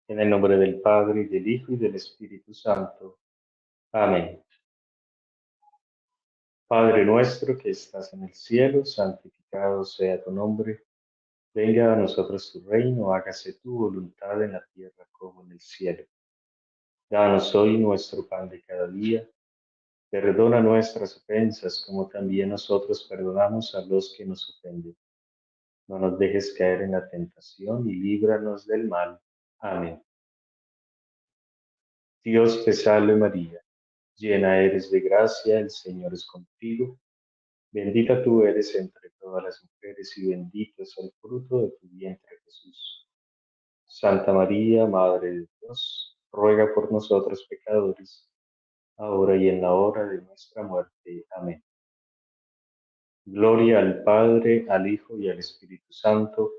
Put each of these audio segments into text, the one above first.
En el nombre del Padre, y del Hijo, y del Espíritu Santo. Amén. Padre nuestro que estás en el cielo, santificado sea tu nombre. Venga a nosotros tu reino, hágase tu voluntad en la tierra como en el cielo. Danos hoy nuestro pan de cada día. Perdona nuestras ofensas como también nosotros perdonamos a los que nos ofenden. No nos dejes caer en la tentación y líbranos del mal. Amén. Dios te salve María, llena eres de gracia, el Señor es contigo. Bendita tú eres entre todas las mujeres y bendito es el fruto de tu vientre Jesús. Santa María, Madre de Dios, ruega por nosotros pecadores, ahora y en la hora de nuestra muerte. Amén. Gloria al Padre, al Hijo y al Espíritu Santo,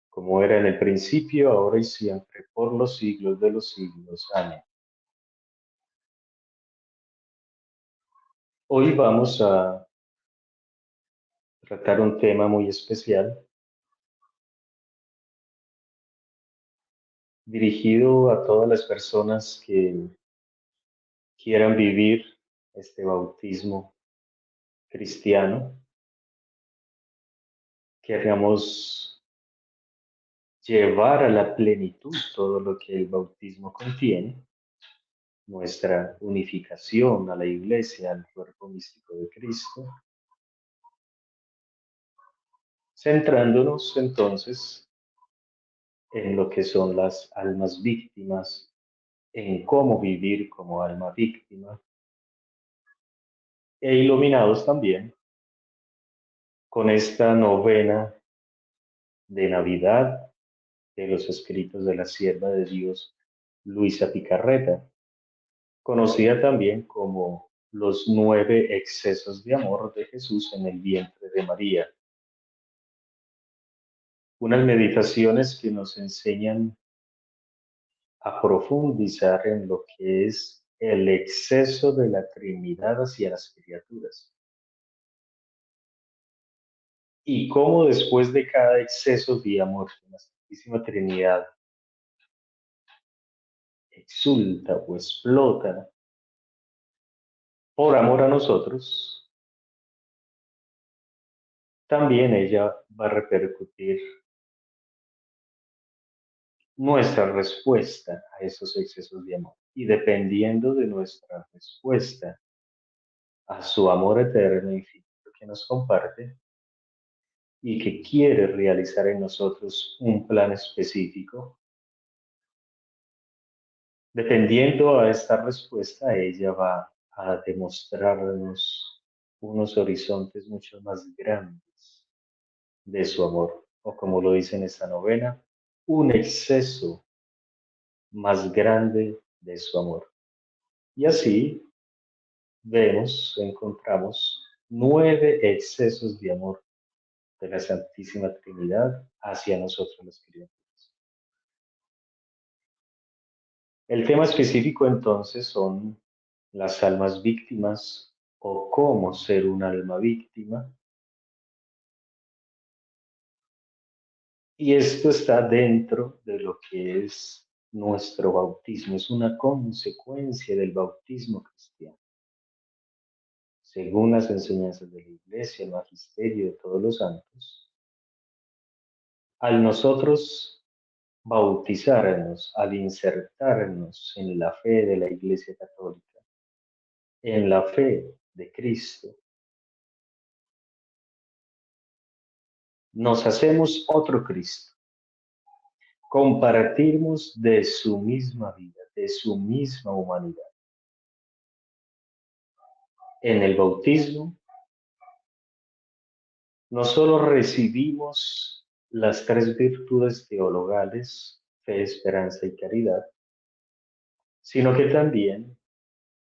como era en el principio, ahora y siempre, por los siglos de los siglos. Amén. Hoy vamos a tratar un tema muy especial, dirigido a todas las personas que quieran vivir este bautismo cristiano. Queremos llevar a la plenitud todo lo que el bautismo contiene, nuestra unificación a la Iglesia, al cuerpo místico de Cristo, centrándonos entonces en lo que son las almas víctimas, en cómo vivir como alma víctima, e iluminados también con esta novena de Navidad de los escritos de la sierva de Dios, Luisa Picarreta, conocida también como los 9 excesos de amor de Jesús en el vientre de María. Unas meditaciones que nos enseñan a profundizar en lo que es el exceso de la Trinidad hacia las criaturas. Y cómo después de cada exceso de amor de la Santísima Trinidad exulta o explota por amor a nosotros, también ella va a repercutir nuestra respuesta a esos excesos de amor. Y dependiendo de nuestra respuesta a su amor eterno e infinito que nos comparte y que quiere realizar en nosotros un plan específico, dependiendo a esta respuesta, ella va a demostrarnos unos horizontes mucho más grandes de su amor, o como lo dice en esta novena, un exceso más grande de su amor. Y así encontramos 9 excesos de amor de la Santísima Trinidad hacia nosotros los criaturas. El tema específico entonces son las almas víctimas o cómo ser un alma víctima. Y esto está dentro de lo que es nuestro bautismo, es una consecuencia del bautismo cristiano. Según las enseñanzas de la Iglesia, el magisterio de todos los santos, al nosotros bautizarnos, al insertarnos en la fe de la Iglesia Católica, en la fe de Cristo, nos hacemos otro Cristo, compartimos de su misma vida, de su misma humanidad. En el bautismo, no solo recibimos las 3 virtudes teologales, fe, esperanza y caridad, sino que también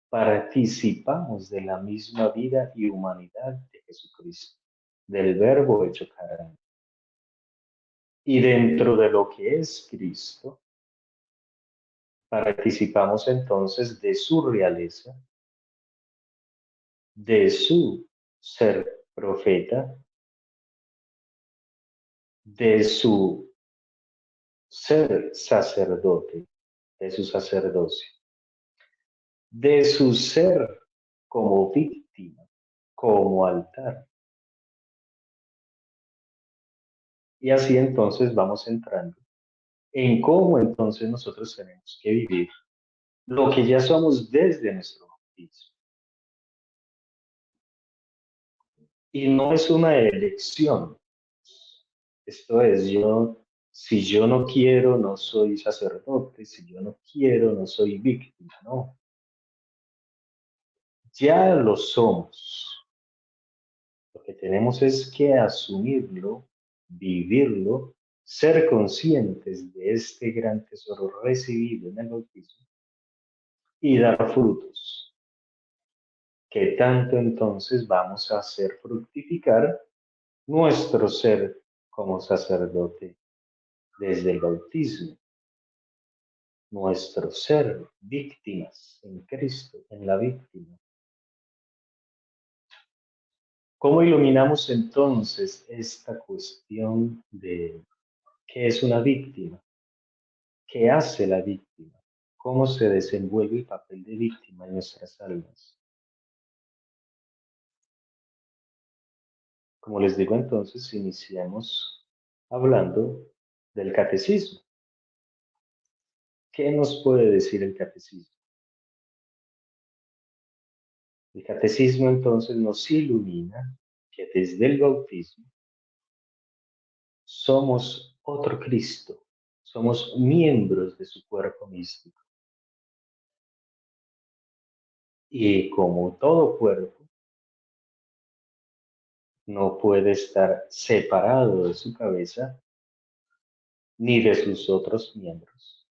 participamos de la misma vida y humanidad de Jesucristo, del Verbo hecho carne. Y dentro de lo que es Cristo, participamos entonces de su realeza, de su ser profeta, de su ser sacerdote de su sacerdocio, de su ser como víctima, como altar. Y así entonces vamos entrando en cómo entonces nosotros tenemos que vivir lo que ya somos desde nuestro bautismo. Y no es una elección. Esto es, si yo no quiero, no soy sacerdote, si yo no quiero, no soy víctima, no. Ya lo somos. Lo que tenemos es que asumirlo, vivirlo, ser conscientes de este gran tesoro recibido en el bautismo y dar frutos, que tanto entonces vamos a hacer fructificar nuestro ser como sacerdote desde el bautismo, nuestro ser víctimas en Cristo, en la víctima. ¿Cómo iluminamos entonces esta cuestión de qué es una víctima? ¿Qué hace la víctima? ¿Cómo se desenvuelve el papel de víctima en nuestras almas? Como les digo entonces, iniciamos hablando del catecismo. ¿Qué nos puede decir el catecismo? El catecismo entonces nos ilumina que desde el bautismo somos otro Cristo, somos miembros de su cuerpo místico. Y como todo cuerpo, no puede estar separado de su cabeza ni de sus otros miembros.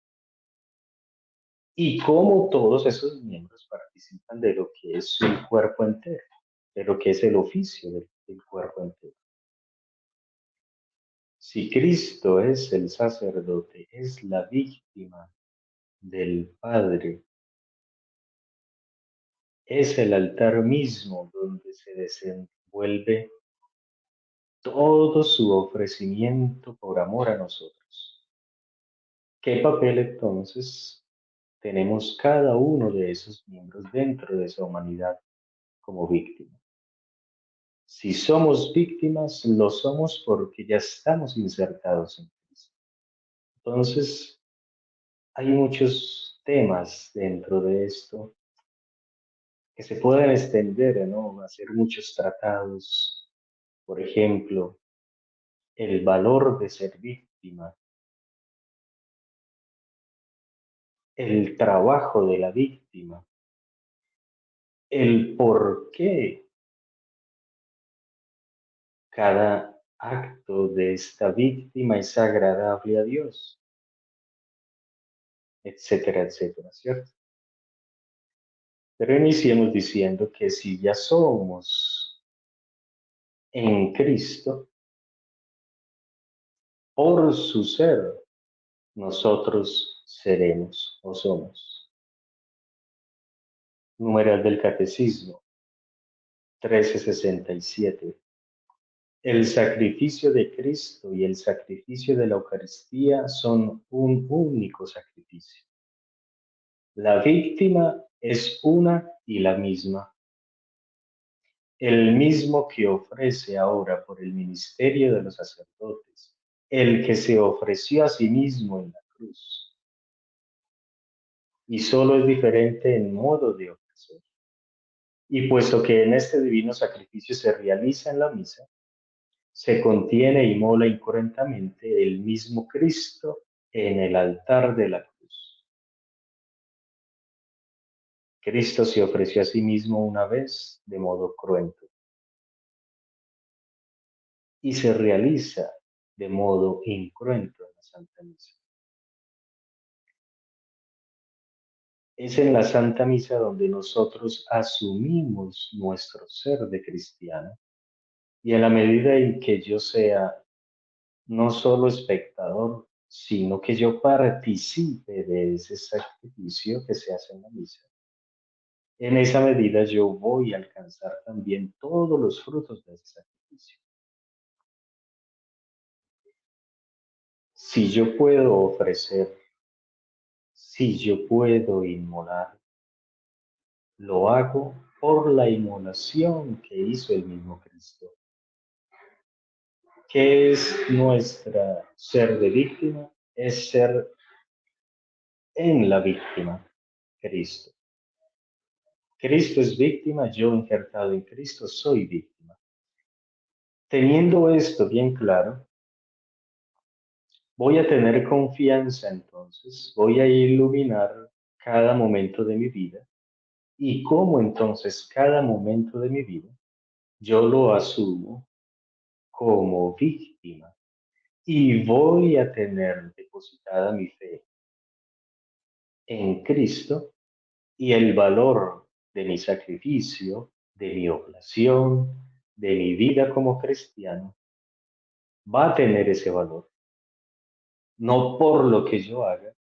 Y como todos esos miembros participan de lo que es su cuerpo entero, de lo que es el oficio del cuerpo entero. Si Cristo es el sacerdote, es la víctima del Padre, es el altar mismo donde se desenvuelve todo su ofrecimiento por amor a nosotros. ¿Qué papel entonces tenemos cada uno de esos miembros dentro de esa humanidad como víctima? Si somos víctimas, lo somos porque ya estamos insertados en Cristo. Entonces, hay muchos temas dentro de esto que se pueden extender, ¿no? Hacer muchos tratados, por ejemplo, el valor de ser víctima, el trabajo de la víctima, el por qué cada acto de esta víctima es agradable a Dios, etcétera, etcétera, ¿cierto? Pero iniciemos diciendo que si ya somos en Cristo, por su ser, nosotros seremos o somos. Numeral del Catecismo 1367. El sacrificio de Cristo y el sacrificio de la Eucaristía son un único sacrificio. La víctima es una y la misma. El mismo que ofrece ahora por el ministerio de los sacerdotes, el que se ofreció a sí mismo en la cruz, y solo es diferente en modo de ofrecer. Y puesto que en este divino sacrificio se realiza en la misa, se contiene y mola incoherentemente el mismo Cristo en el altar de la cruz. Cristo se ofreció a sí mismo una vez de modo cruento y se realiza de modo incruento en la Santa Misa. Es en la Santa Misa donde nosotros asumimos nuestro ser de cristiano y en la medida en que yo sea no solo espectador, sino que yo participe de ese sacrificio que se hace en la misa. En esa medida yo voy a alcanzar también todos los frutos de ese sacrificio. Si yo puedo ofrecer Si yo puedo inmolar, lo hago por la inmolación que hizo el mismo Cristo. ¿Qué es nuestra ser de víctima? Es ser en la víctima, Cristo. Cristo es víctima, yo injertado en Cristo soy víctima. Teniendo esto bien claro, voy a tener confianza entonces, voy a iluminar cada momento de mi vida y cómo entonces cada momento de mi vida yo lo asumo como víctima y voy a tener depositada mi fe en Cristo y el valor de mi sacrificio, de mi oblación, de mi vida como cristiano, va a tener ese valor, no por lo que yo haga,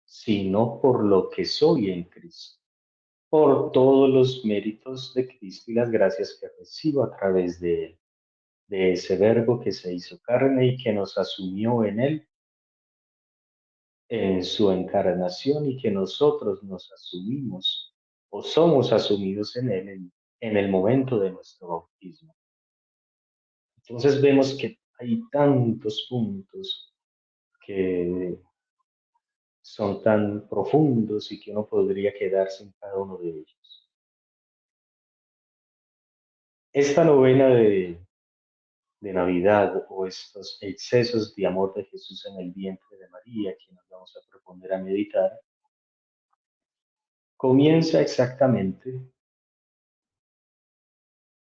sino por lo que soy en Cristo, por todos los méritos de Cristo y las gracias que recibo a través de Él, de ese verbo que se hizo carne y que nos asumió en Él, en su encarnación y que nosotros nos asumimos o somos asumidos en Él en el momento de nuestro bautismo. Entonces vemos que hay tantos puntos que son tan profundos y que uno podría quedarse en cada uno de ellos. Esta novena de Navidad o estos excesos de amor de Jesús en el vientre de María que nos vamos a proponer a meditar, comienza exactamente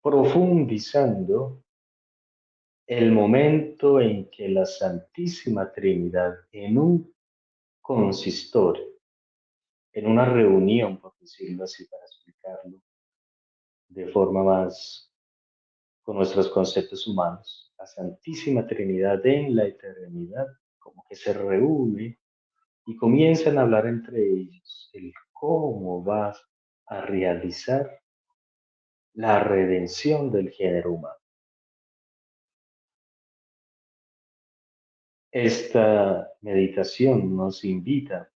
profundizando el momento en que la Santísima Trinidad en un consistorio, en una reunión, por decirlo así, para explicarlo de forma más con nuestros conceptos humanos, la Santísima Trinidad en la eternidad, como que se reúne y comienzan a hablar entre ellos el cómo va a realizar la redención del género humano. Esta meditación nos invita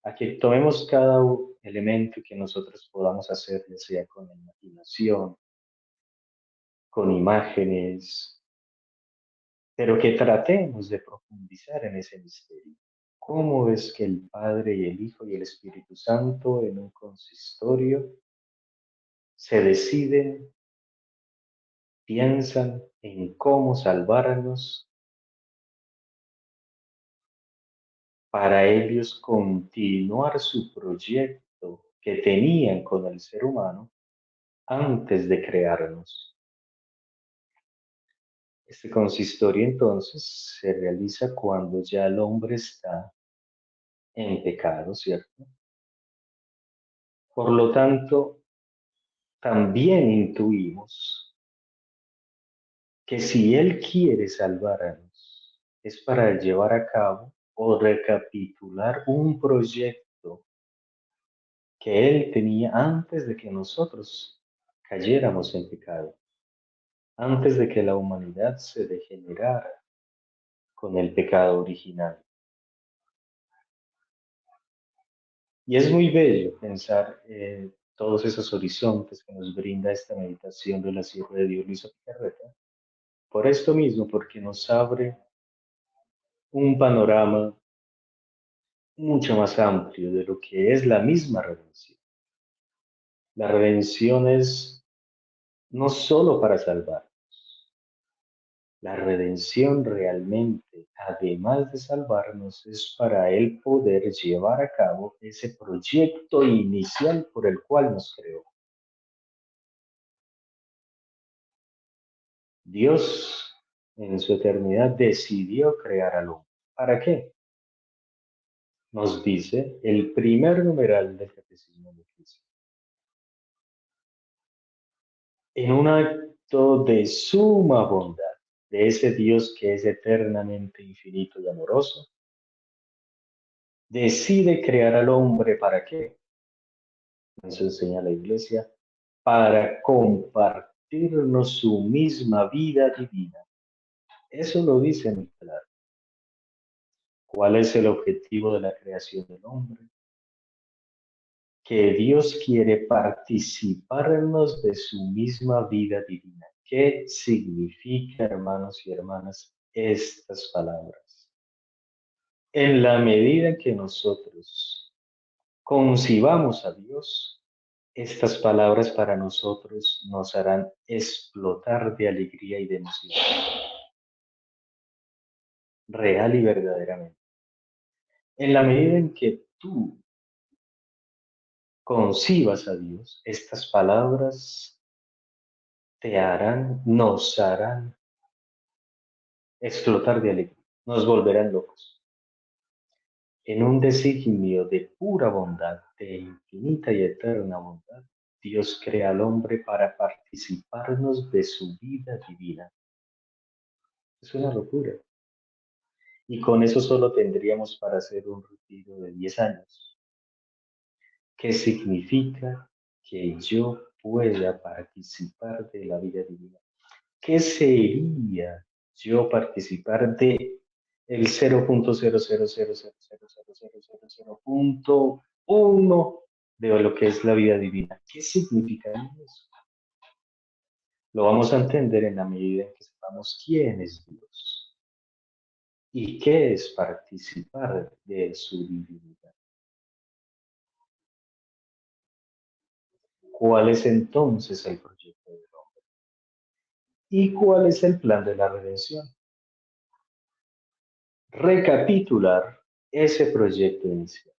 a que tomemos cada elemento que nosotros podamos hacer, ya sea con la imaginación, con imágenes, pero que tratemos de profundizar en ese misterio. ¿Cómo es que el Padre y el Hijo y el Espíritu Santo en un consistorio se deciden, piensan en cómo salvarnos para ellos continuar su proyecto que tenían con el ser humano antes de crearnos? Este consistorio entonces se realiza cuando ya el hombre está en pecado, ¿cierto? Por lo tanto, también intuimos que si Él quiere salvarnos, es para llevar a cabo o recapitular un proyecto que Él tenía antes de que nosotros cayéramos en pecado, antes de que la humanidad se degenerara con el pecado original. Y es muy bello pensar todos esos horizontes que nos brinda esta meditación de la Sierra de Dios Luisa Picarreta. Por esto mismo, porque nos abre un panorama mucho más amplio de lo que es la misma redención. La redención es no solo para salvar, la redención realmente, además de salvarnos, es para Él poder llevar a cabo ese proyecto inicial por el cual nos creó. Dios en su eternidad decidió crear al hombre. ¿Para qué? Nos dice el primer numeral del Catecismo de Cristo. En un acto de suma bondad de ese Dios que es eternamente infinito y amoroso, decide crear al hombre ¿para qué? Eso enseña la Iglesia, para compartirnos su misma vida divina. Eso lo dice muy claro. ¿Cuál es el objetivo de la creación del hombre? que Dios quiere participarnos de su misma vida divina. ¿Qué significa, hermanos y hermanas, estas palabras? En la medida en que nosotros concibamos a Dios, estas palabras para nosotros nos harán explotar de alegría y de emoción, real y verdaderamente. En la medida en que tú concibas a Dios, estas palabras nos harán explotar de alegría, nos volverán locos. En un designio de pura bondad, de infinita y eterna bondad, Dios crea al hombre para participarnos de su vida divina. Es una locura. Y con eso solo tendríamos para hacer un retiro de 10 años. ¿Qué significa que yo pueda participar de la vida divina? ¿Qué sería yo participar de el 0.000000000.1 de lo que es la vida divina? ¿Qué significa eso? Lo vamos a entender en la medida en que sepamos quién es Dios y qué es participar de su divinidad. ¿Cuál es entonces el proyecto del hombre? ¿Y cuál es el plan de la redención? Recapitular ese proyecto inicial,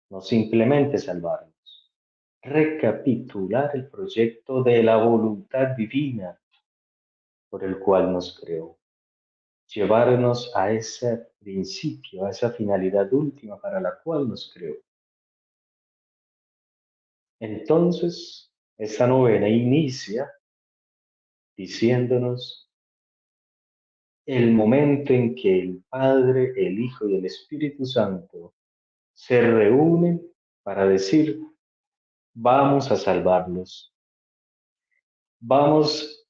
no simplemente salvarnos. Recapitular el proyecto de la voluntad divina por el cual nos creó. Llevarnos a ese principio, a esa finalidad última para la cual nos creó. Entonces, esta novena inicia diciéndonos el momento en que el Padre, el Hijo y el Espíritu Santo se reúnen para decir, vamos a salvarlos, vamos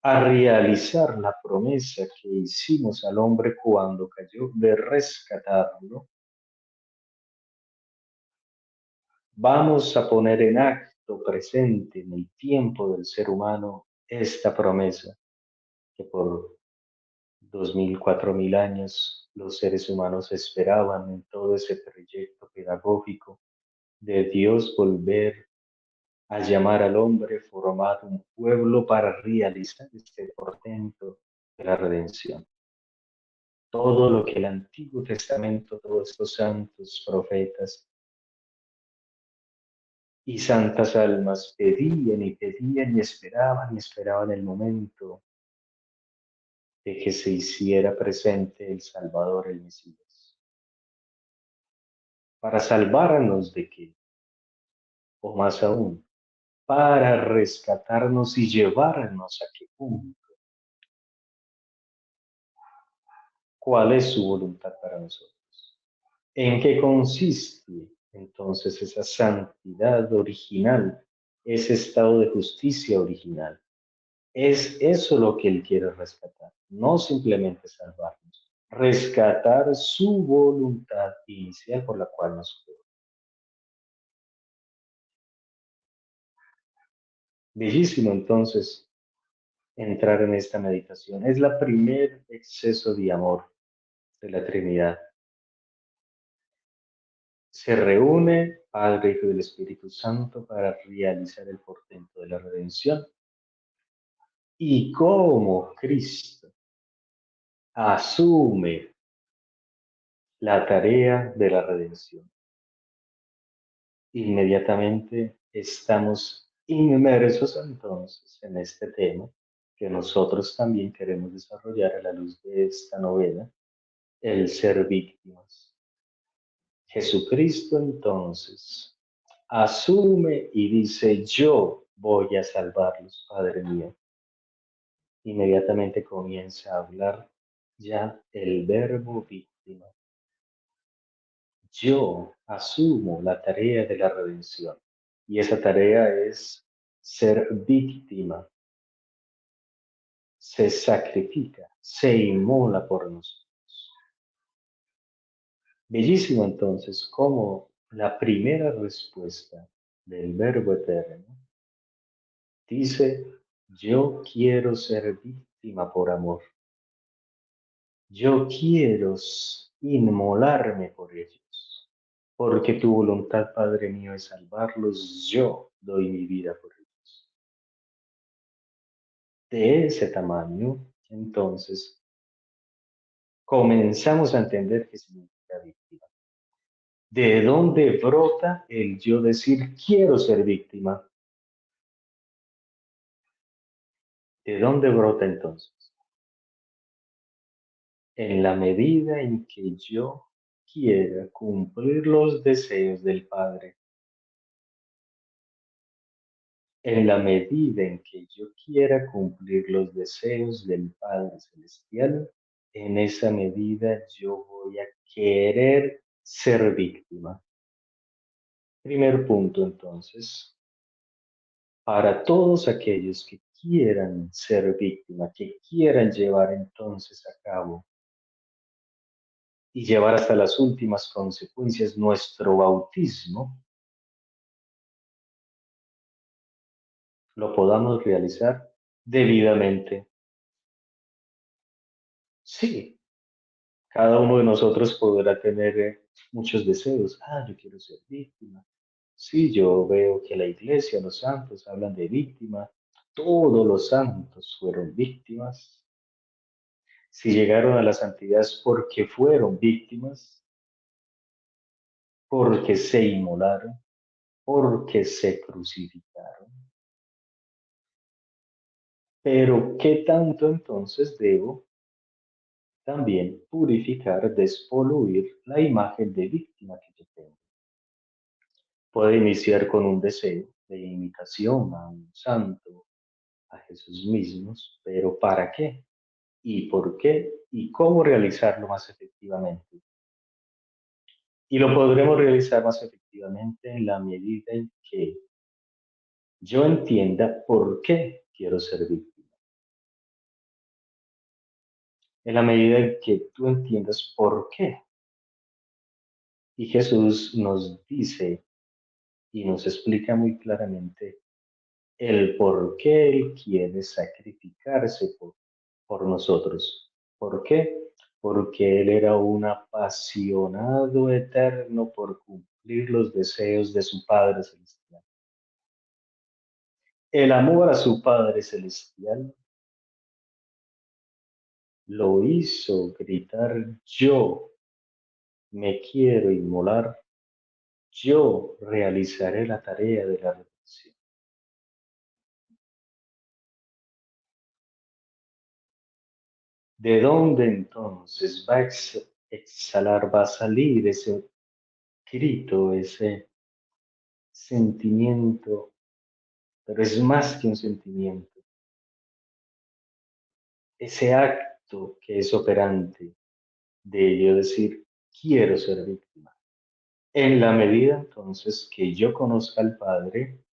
a realizar la promesa que hicimos al hombre cuando cayó de rescatarlo, vamos a poner en acto presente en el tiempo del ser humano esta promesa que por 2000, 4000 años los seres humanos esperaban en todo ese proyecto pedagógico de Dios volver a llamar al hombre, formar un pueblo para realizar este portento de la redención. Todo lo que el Antiguo Testamento, todos estos santos, profetas y santas almas pedían y esperaban el momento de que se hiciera presente el Salvador, el Mesías. ¿Para salvarnos de qué? O más aún, para rescatarnos y llevarnos a qué punto. ¿Cuál es su voluntad para nosotros? ¿En qué consiste entonces esa santidad original, ese estado de justicia original? Es eso lo que Él quiere rescatar, no simplemente salvarnos, rescatar su voluntad inicial por la cual nos creó. Bellísimo entonces entrar en esta meditación. Es la primer exceso de amor de la Trinidad. Se reúne Padre, Hijo y el Espíritu Santo para realizar el portento de la redención. Y como Cristo asume la tarea de la redención, inmediatamente estamos inmersos entonces en este tema que nosotros también queremos desarrollar a la luz de esta novena, el ser víctimas. Jesucristo entonces asume y dice, yo voy a salvarlos, Padre mío. Inmediatamente comienza a hablar ya el verbo víctima. Yo asumo la tarea de la redención y esa tarea es ser víctima, se sacrifica, se inmola por nosotros. Bellísimo entonces cómo La primera respuesta del Verbo Eterno dice, yo quiero ser víctima por amor. Yo quiero inmolarme por ellos, porque tu voluntad, Padre mío, es salvarlos. Yo doy mi vida por ellos. De ese tamaño, entonces, comenzamos a entender qué significa víctima. ¿De dónde brota el yo decir quiero ser víctima? ¿De dónde brota entonces? En la medida en que yo quiera cumplir los deseos del Padre, en la medida en que yo quiera cumplir los deseos del Padre Celestial, en esa medida yo voy a querer ser víctima. Primer punto, entonces, para todos aquellos que quieran ser víctima, que quieran llevar entonces a cabo y llevar hasta las últimas consecuencias nuestro bautismo, lo podamos realizar debidamente. Sí, cada uno de nosotros podrá tener muchos deseos. Ah, yo quiero ser víctima. Sí, yo veo que la iglesia, los santos hablan de víctima. Todos los santos fueron víctimas. Si llegaron a la santidad es porque fueron víctimas, porque se inmolaron, porque se crucificaron. Pero ¿qué tanto entonces debo también purificar, despoluir la imagen de víctima que yo tengo? Puede iniciar con un deseo de imitación a un santo, a Jesús mismos, pero ¿para qué? ¿Y por qué? ¿Y cómo realizarlo más efectivamente? Y lo podremos realizar más efectivamente en la medida en que yo entienda por qué quiero ser víctima. En la medida en que tú entiendas por qué. Y Jesús nos dice y nos explica muy claramente el por qué Él quiere sacrificarse por nosotros. ¿Por qué? Porque Él era un apasionado eterno por cumplir los deseos de su Padre Celestial. El amor a su Padre Celestial lo hizo gritar, yo me quiero inmolar, yo realizaré la tarea de la redención. ¿De dónde entonces va a exhalar, va a salir ese grito, ese sentimiento? Pero es más que un sentimiento, ese acto que es operante de yo decir, quiero ser víctima. En la medida entonces que yo conozca al Padre,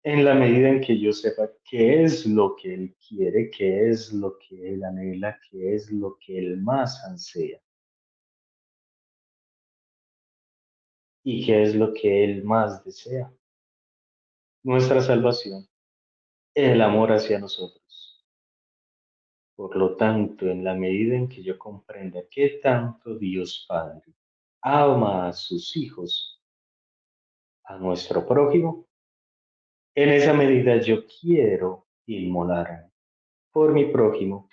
en la medida en que yo sepa qué es lo que Él quiere, qué es lo que Él anhela, qué es lo que Él más ansea y qué es lo que Él más desea, nuestra salvación, el amor hacia nosotros. Por lo tanto, en la medida en que yo comprenda qué tanto Dios Padre ama a sus hijos, a nuestro prójimo, en esa medida yo quiero inmolarme por mi prójimo.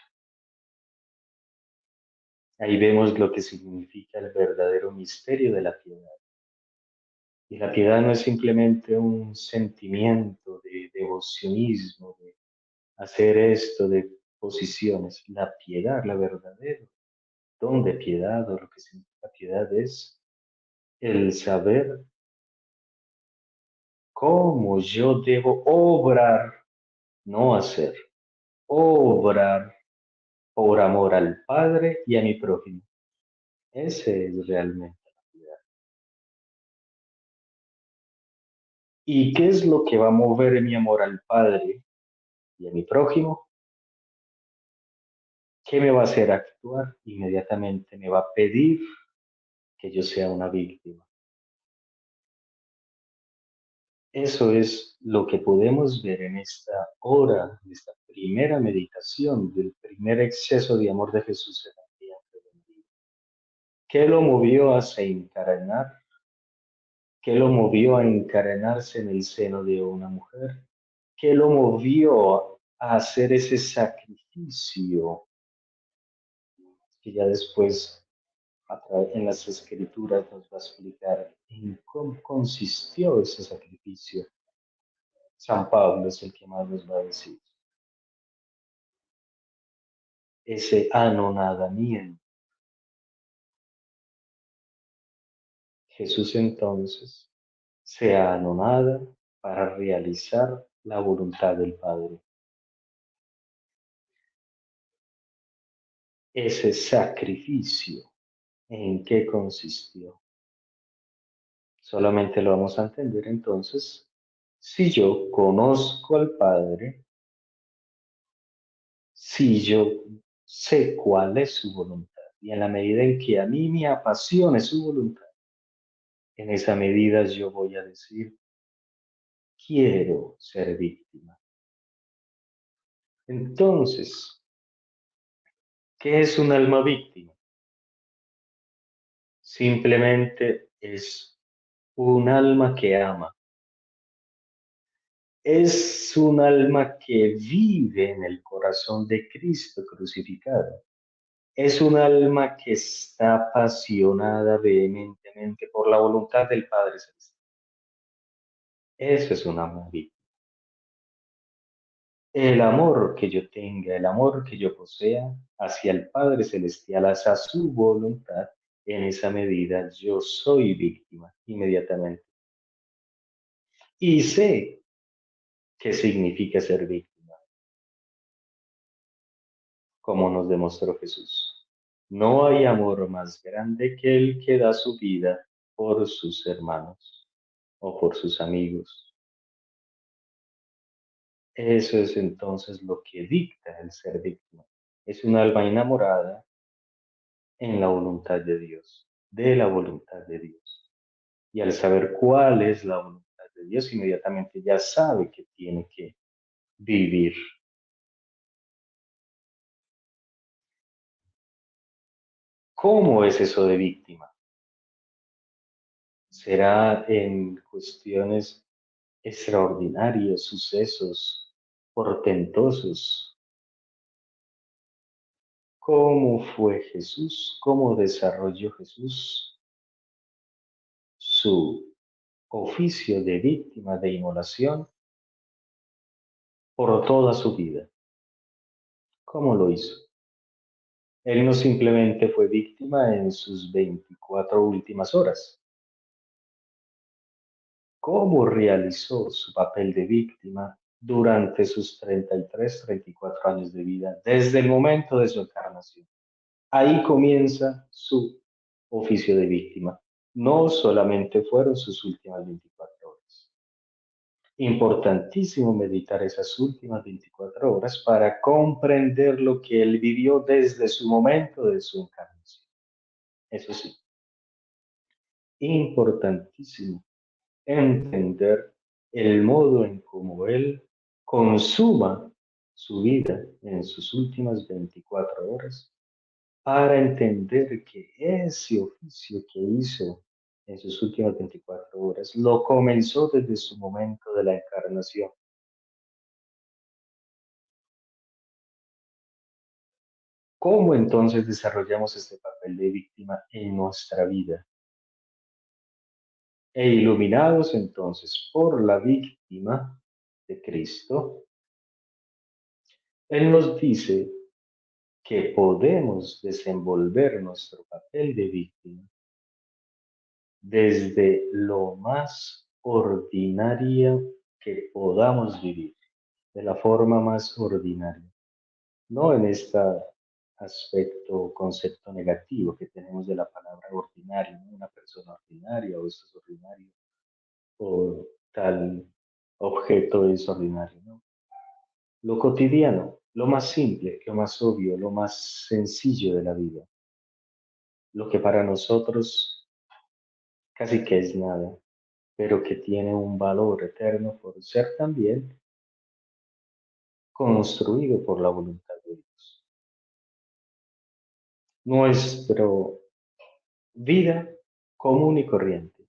Ahí vemos lo que significa el verdadero misterio de la piedad. Y la piedad no es simplemente un sentimiento de devocionismo, de hacer esto, de posiciones. La piedad, la verdadera don de piedad o lo que significa piedad es el saber cómo yo debo obrar, no hacer, obrar por amor al Padre y a mi prójimo. Ese es realmente la piedad. ¿Y qué es lo que va a mover mi amor al Padre y a mi prójimo? ¿Qué me va a hacer actuar? Inmediatamente me va a pedir que yo sea una víctima. Eso es lo que podemos ver en esta hora, en esta primera meditación del primer exceso de amor de Jesús en el vientre de María. ¿Qué lo movió a se encarnar? ¿Qué lo movió a encarnarse en el seno de una mujer? ¿Qué lo movió a hacer ese sacrificio que ya después en las escrituras nos va a explicar en cómo consistió ese sacrificio? San Pablo es el que más nos va a decir. Ese anonadamiento. Jesús entonces se anonada para realizar la voluntad del Padre. Ese sacrificio, ¿en qué consistió? Solamente lo vamos a entender entonces si yo conozco al Padre, si yo sé cuál es su voluntad. Y en la medida en que a mí me apasione su voluntad, en esa medida yo voy a decir, quiero ser víctima. Entonces, ¿qué es un alma víctima? Simplemente es un alma que ama. Es un alma que vive en el corazón de Cristo crucificado. Es un alma que está apasionada vehementemente por la voluntad del Padre Celestial. Eso es un alma víctima. El amor que yo tenga, el amor que yo posea hacia el Padre Celestial, hacia su voluntad, en esa medida yo soy víctima inmediatamente. Y sé qué significa ser víctima, como nos demostró Jesús. No hay amor más grande que el que da su vida por sus hermanos o por sus amigos. Eso es entonces lo que dicta el ser víctima. Es un alma enamorada en la voluntad de Dios, de la voluntad de Dios. Y al saber cuál es la voluntad de Dios, inmediatamente ya sabe que tiene que vivir. ¿Cómo es eso de víctima? ¿Será en cuestiones extraordinarias, sucesos portentosos? ¿Cómo fue Jesús? ¿Cómo desarrolló Jesús su oficio de víctima de inmolación por toda su vida? ¿Cómo lo hizo? Él no simplemente fue víctima en sus 24 últimas horas. ¿Cómo realizó su papel de víctima durante sus 33, 34 años de vida, desde el momento de su encarnación? Ahí comienza su oficio de víctima. No solamente fueron sus últimas 24 horas. Importantísimo meditar esas últimas 24 horas para comprender lo que él vivió desde su momento de su encarnación. Eso sí, importantísimo entender el modo en cómo él consuma su vida en sus últimas 24 horas para entender que ese oficio que hizo en sus últimas 24 horas lo comenzó desde su momento de la encarnación. ¿Cómo entonces desarrollamos este papel de víctima en nuestra vida? E iluminados entonces por la víctima de Cristo, Él nos dice que podemos desenvolver nuestro papel de víctima desde lo más ordinaria que podamos vivir, de la forma más ordinaria, no en este aspecto, concepto negativo que tenemos de la palabra ordinario, ¿no? Una persona ordinaria o esto es ordinario o tal objeto es ordinario, ¿no? Lo cotidiano, lo más simple, lo más obvio, lo más sencillo de la vida, lo que para nosotros casi que es nada, pero que tiene un valor eterno por ser también construido por la voluntad de Dios. Nuestra vida común y corriente,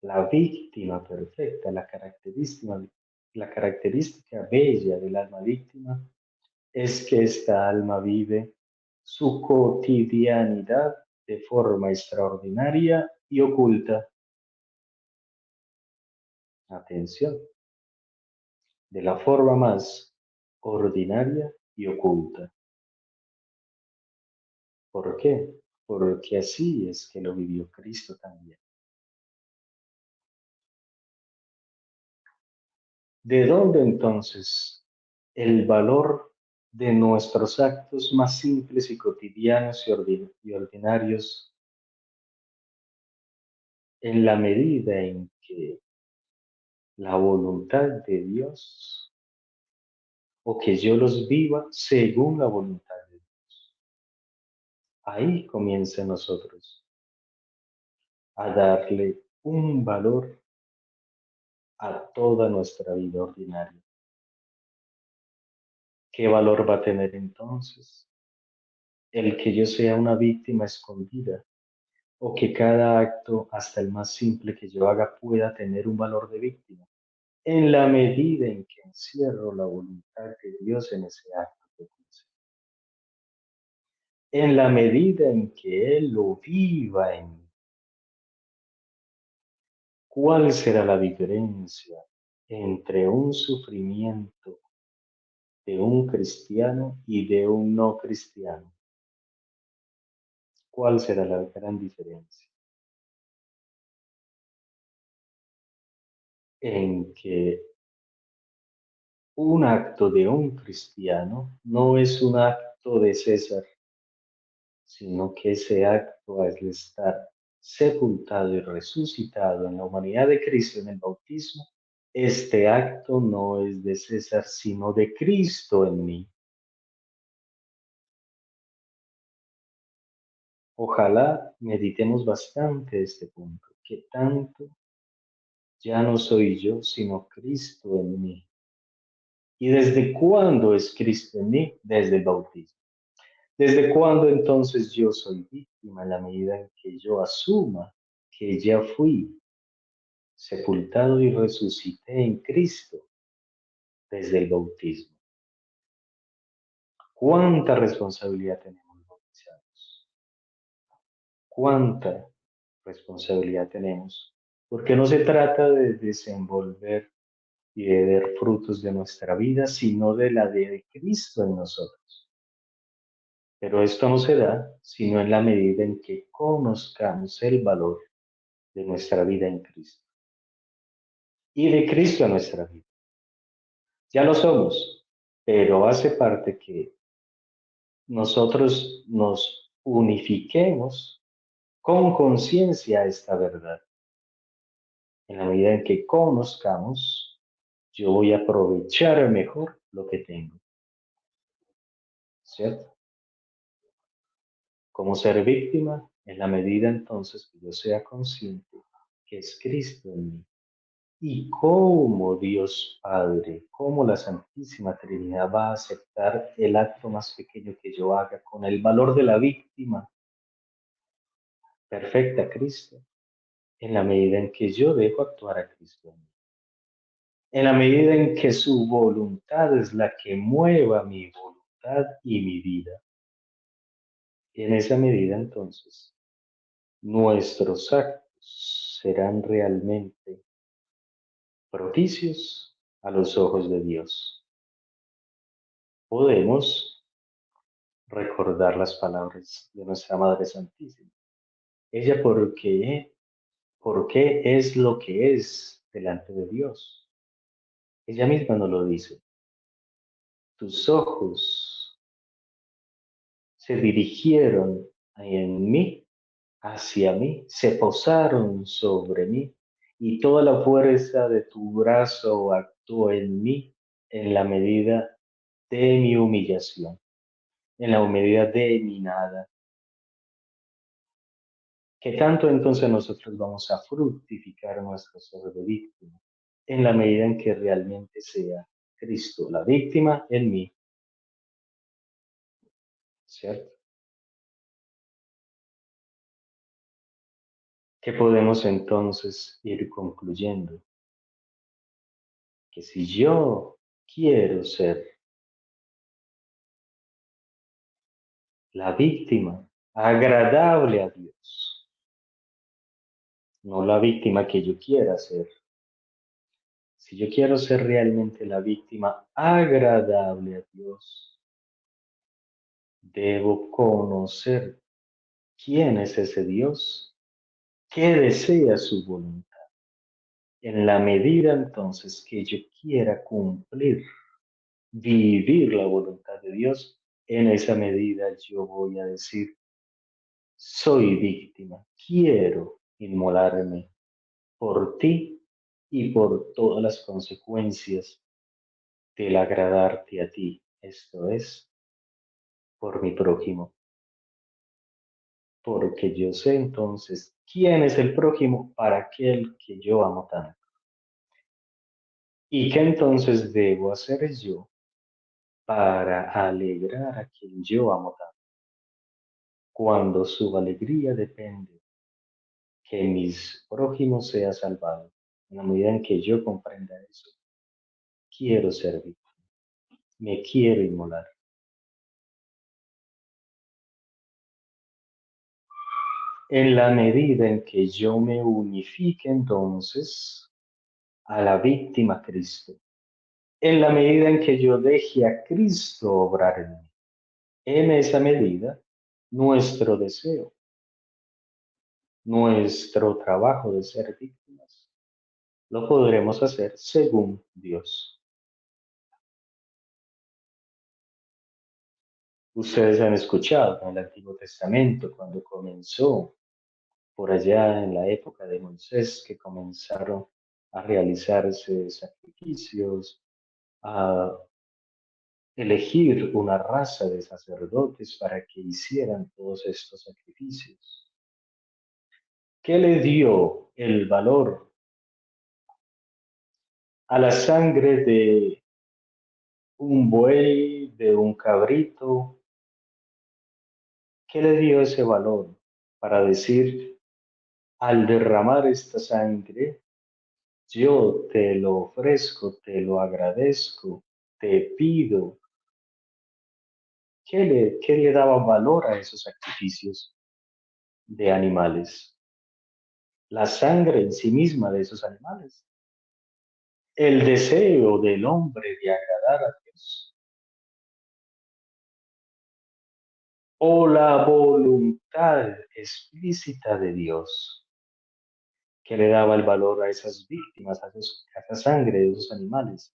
la víctima perfecta, la característica bella del alma víctima es que esta alma vive su cotidianidad de forma extraordinaria y oculta. Atención, de la forma más ordinaria y oculta. ¿Por qué? Porque así es que lo vivió Cristo también. ¿De dónde entonces el valor de nuestros actos más simples y cotidianos y ordinarios en la medida en que la voluntad de Dios o que yo los viva según la voluntad de Dios? Ahí comienza en nosotros a darle un valor a toda nuestra vida ordinaria. ¿Qué valor va a tener entonces el que yo sea una víctima escondida o que cada acto, hasta el más simple que yo haga, pueda tener un valor de víctima? En la medida en que encierro la voluntad de Dios en ese acto que hice, en la medida en que Él lo viva en mí, ¿cuál será la diferencia entre un sufrimiento de un cristiano y de un no cristiano? ¿Cuál será la gran diferencia? En que un acto de un cristiano no es un acto de César, sino que ese acto al estar sepultado y resucitado en la humanidad de Cristo en el bautismo, este acto no es de César, sino de Cristo en mí. Ojalá meditemos bastante este punto, que tanto ya no soy yo, sino Cristo en mí. ¿Y desde cuándo es Cristo en mí? Desde el bautismo. ¿Desde cuándo entonces yo soy víctima? En la medida en que yo asuma que ya fui sepultado y resucité en Cristo desde el bautismo. ¿Cuánta responsabilidad tenemos los bautizados? ¿Cuánta responsabilidad tenemos? Porque no se trata de desenvolver y de ver frutos de nuestra vida, sino de la de Cristo en nosotros. Pero esto no se da sino en la medida en que conozcamos el valor de nuestra vida en Cristo y de Cristo en nuestra vida. Ya lo somos, pero hace parte que nosotros nos unifiquemos con conciencia a esta verdad. En la medida en que conozcamos, yo voy a aprovechar mejor lo que tengo, ¿cierto? Como ser víctima, en la medida entonces que yo sea consciente que es Cristo en mí. Y cómo Dios Padre, cómo la Santísima Trinidad va a aceptar el acto más pequeño que yo haga con el valor de la víctima perfecta a Cristo, en la medida en que yo dejo actuar a Cristo en mí. En la medida en que su voluntad es la que mueva mi voluntad y mi vida. Y en esa medida entonces nuestros actos serán realmente propicios a los ojos de Dios. Podemos recordar las palabras de nuestra Madre Santísima. Ella, ¿por qué es lo que es delante de Dios? Ella misma nos lo dice. Tus ojos se dirigieron en mí, hacia mí, se posaron sobre mí, y toda la fuerza de tu brazo actuó en mí en la medida de mi humillación, en la medida de mi nada. ¿Qué tanto entonces nosotros vamos a fructificar nuestro ser de víctima? En la medida en que realmente sea Cristo la víctima en mí, ¿cierto? Que podemos entonces ir concluyendo que si yo quiero ser la víctima agradable a Dios, no la víctima que yo quiera ser, si yo quiero ser realmente la víctima agradable a Dios, debo conocer quién es ese Dios, qué desea su voluntad. En la medida entonces que yo quiera cumplir, vivir la voluntad de Dios, en esa medida yo voy a decir, soy víctima, quiero inmolarme por ti y por todas las consecuencias del agradarte a ti, esto es, por mi prójimo, porque yo sé entonces quién es el prójimo para aquel que yo amo tanto. ¿Y qué entonces debo hacer yo para alegrar a quien yo amo tanto? Cuando su alegría depende que mis prójimos sea salvado. En la medida en que yo comprenda eso, quiero servir, me quiero inmolar. En la medida en que yo me unifique entonces a la víctima Cristo, en la medida en que yo deje a Cristo obrar en mí, en esa medida, nuestro deseo, nuestro trabajo de ser víctimas, lo podremos hacer según Dios. Ustedes han escuchado en el Antiguo Testamento cuando comenzó por allá en la época de Moisés que comenzaron a realizarse sacrificios, a elegir una raza de sacerdotes para que hicieran todos estos sacrificios. ¿Qué le dio el valor a la sangre de un buey, de un cabrito? ¿Qué le dio ese valor para decir, al derramar esta sangre, yo te lo ofrezco, te lo agradezco, te pido? ¿Qué le daba valor a esos sacrificios de animales? La sangre en sí misma de esos animales. El deseo del hombre de agradar a Dios. O la voluntad explícita de Dios que le daba el valor a esas víctimas, a esa sangre de esos animales.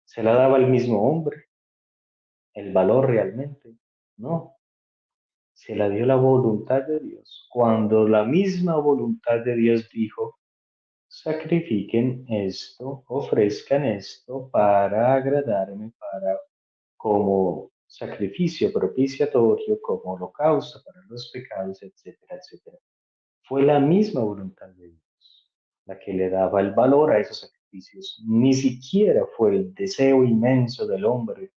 ¿Se la daba el mismo hombre el valor realmente? No, se la dio la voluntad de Dios. Cuando la misma voluntad de Dios dijo, sacrifiquen esto, ofrezcan esto para agradarme, para como sacrificio propiciatorio, como holocausto para los pecados, etcétera, etcétera. Fue la misma voluntad de Dios la que le daba el valor a esos sacrificios. Ni siquiera fue el deseo inmenso del hombre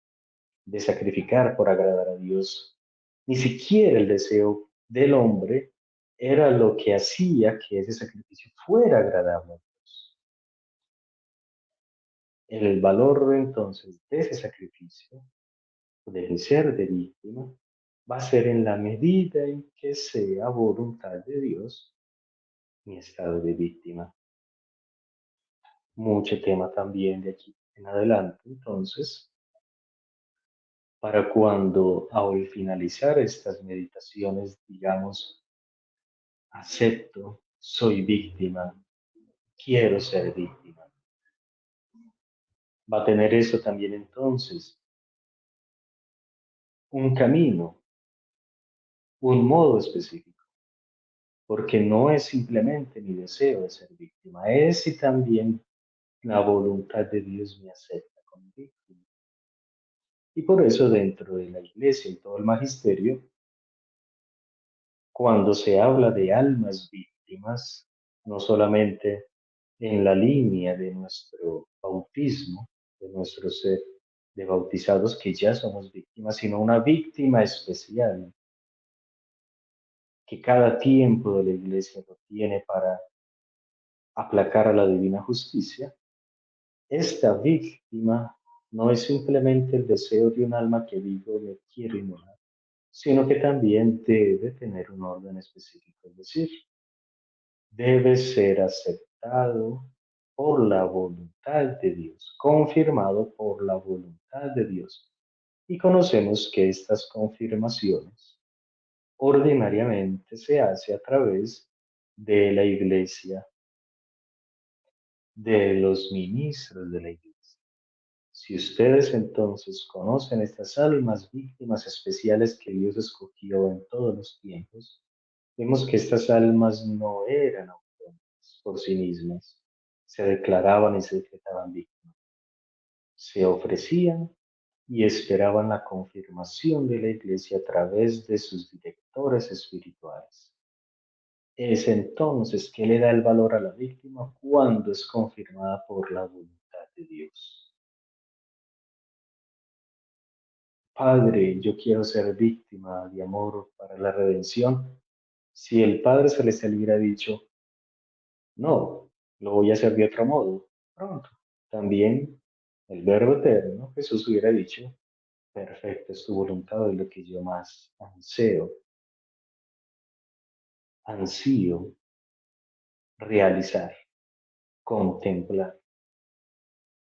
de sacrificar por agradar a Dios. Ni siquiera el deseo del hombre era lo que hacía que ese sacrificio fuera agradable a Dios. El valor entonces de ese sacrificio, del ser de víctima, va a ser en la medida en que sea voluntad de Dios mi estado de víctima. Mucho tema también de aquí en adelante. Entonces, para cuando al finalizar estas meditaciones, digamos, acepto, soy víctima, quiero ser víctima. Va a tener eso también entonces un camino, un modo específico, porque no es simplemente mi deseo de ser víctima, es si también la voluntad de Dios me acepta como víctima. Y por eso dentro de la iglesia y todo el magisterio Cuando se habla de almas víctimas, no solamente en la línea de nuestro bautismo, de nuestro ser de bautizados que ya somos víctimas, sino una víctima especial que cada tiempo de la iglesia lo tiene para aplacar a la divina justicia. Esta víctima no es simplemente el deseo de un alma que digo me quiero inmolar, sino que también debe tener un orden específico, es decir, debe ser aceptado por la voluntad de Dios, confirmado por la voluntad de Dios. Y conocemos que estas confirmaciones ordinariamente se hace a través de la iglesia, de los ministros de la iglesia. Si ustedes entonces conocen estas almas víctimas especiales que Dios escogió en todos los tiempos, vemos que estas almas no eran autónomas por sí mismas, se declaraban y se decretaban víctimas, se ofrecían y esperaban la confirmación de la iglesia a través de sus directores espirituales. Es entonces que le da el valor a la víctima cuando es confirmada por la voluntad de Dios. Padre, yo quiero ser víctima de amor para la redención. Si el Padre Celestial hubiera dicho, no, lo voy a hacer de otro modo, pronto. También el Verbo Eterno, Jesús hubiera dicho, perfecto es tu voluntad, es lo que yo más ansío realizar, contemplar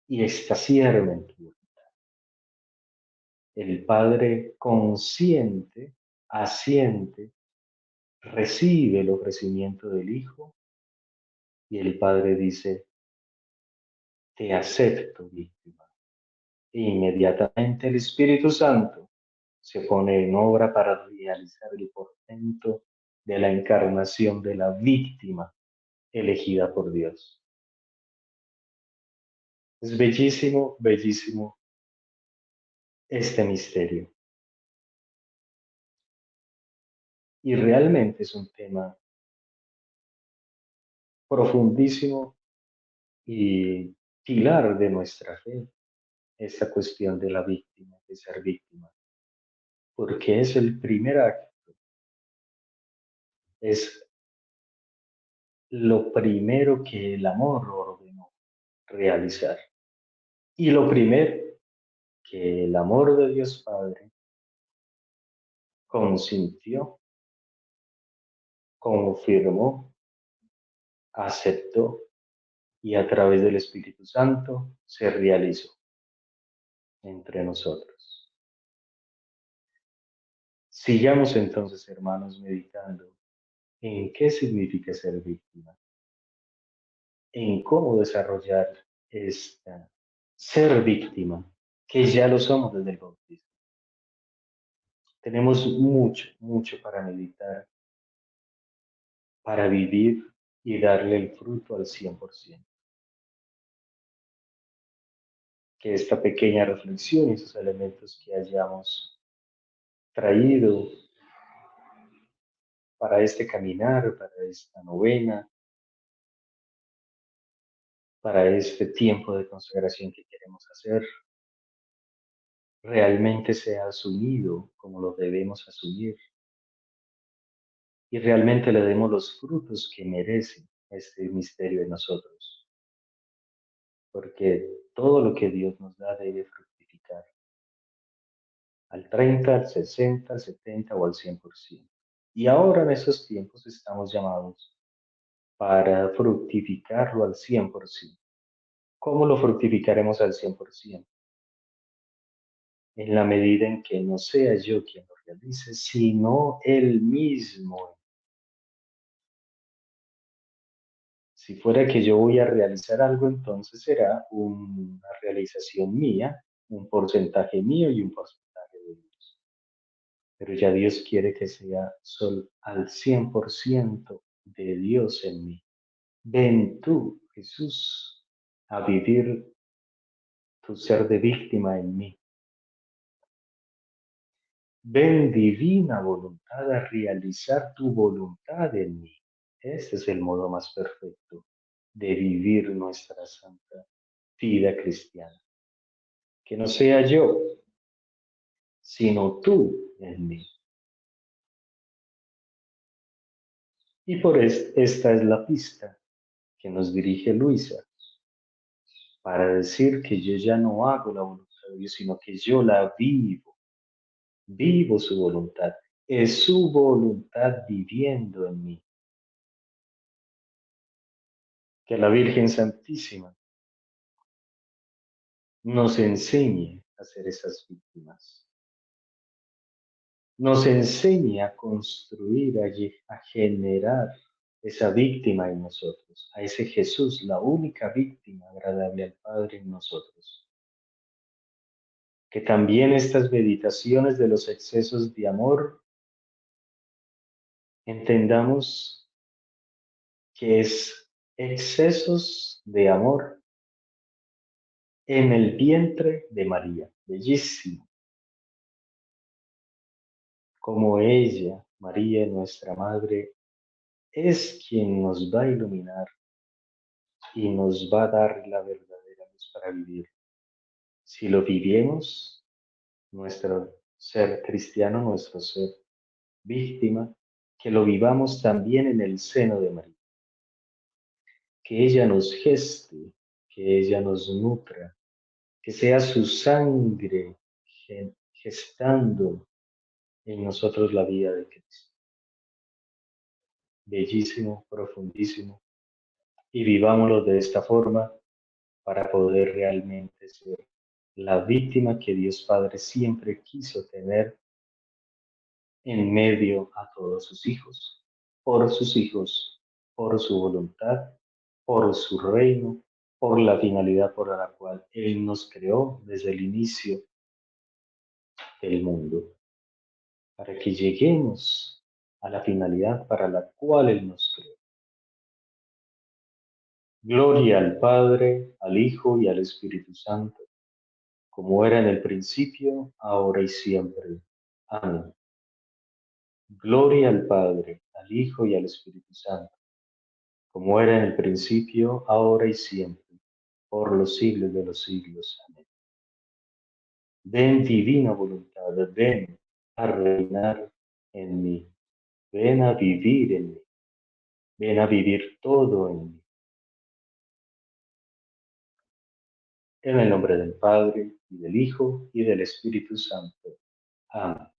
y extasiarme en tu voluntad. El Padre consciente, asiente, recibe el ofrecimiento del Hijo y el Padre dice, te acepto, víctima. E inmediatamente el Espíritu Santo se pone en obra para realizar el portento de la encarnación de la víctima elegida por Dios. Es bellísimo, bellísimo este misterio. Y realmente es un tema profundísimo y pilar de nuestra fe, esta cuestión de la víctima, de ser víctima, porque es el primer acto, es lo primero que el amor ordenó realizar. Y lo primero que el amor de Dios Padre consintió, confirmó, aceptó y a través del Espíritu Santo se realizó entre nosotros. Sigamos entonces, hermanos, meditando en qué significa ser víctima, en cómo desarrollar esta ser víctima, que ya lo somos desde el bautismo. Tenemos mucho, mucho para meditar, para vivir y darle el fruto al 100%. Que esta pequeña reflexión y esos elementos que hayamos traído para este caminar, para esta novena, para este tiempo de consagración que queremos hacer, realmente sea asumido como lo debemos asumir y realmente le demos los frutos que merece este misterio en nosotros, porque todo lo que Dios nos da debe fructificar al 30, al 60, al 70 o al 100%. Y ahora en esos tiempos estamos llamados para fructificarlo al 100%. ¿Cómo lo fructificaremos al 100%? En la medida en que no sea yo quien lo realice, sino Él mismo. Si fuera que yo voy a realizar algo, entonces será una realización mía, un porcentaje mío y un porcentaje de Dios. Pero ya Dios quiere que sea al 100% de Dios en mí. Ven tú, Jesús, a vivir tu ser de víctima en mí. Ven divina voluntad a realizar tu voluntad en mí. Este es el modo más perfecto de vivir nuestra santa vida cristiana. Que no sea yo, sino tú en mí. Y esta es la pista que nos dirige Luisa para decir que yo ya no hago la voluntad de Dios, sino que yo la vivo, vivo su voluntad. Es su voluntad viviendo en mí. Que la Virgen Santísima nos enseñe a ser esas víctimas. Nos enseñe a construir, a generar esa víctima en nosotros, a ese Jesús, la única víctima agradable al Padre en nosotros. Que también estas meditaciones de los excesos de amor entendamos que es excesos de amor en el vientre de María. Bellísimo. Como ella, María, nuestra Madre, es quien nos va a iluminar y nos va a dar la verdadera luz para vivir. Si lo vivimos, nuestro ser cristiano, nuestro ser víctima, que lo vivamos también en el seno de María. Que ella nos geste, que ella nos nutra, que sea su sangre gestando en nosotros la vida de Cristo. Bellísimo, profundísimo. Y vivámoslo de esta forma para poder realmente ser la víctima que Dios Padre siempre quiso tener en medio a todos sus hijos, por su voluntad, por su reino, por la finalidad por la cual Él nos creó desde el inicio del mundo, para que lleguemos a la finalidad para la cual Él nos creó. Gloria al Padre, al Hijo y al Espíritu Santo, como era en el principio, ahora y siempre. Amén. Gloria al Padre, al Hijo y al Espíritu Santo, como era en el principio, ahora y siempre, por los siglos de los siglos. Amén. Ven divina voluntad, ven a reinar en mí, ven a vivir en mí, ven a vivir todo en mí. En el nombre del Padre, y del Hijo, y del Espíritu Santo. Amén.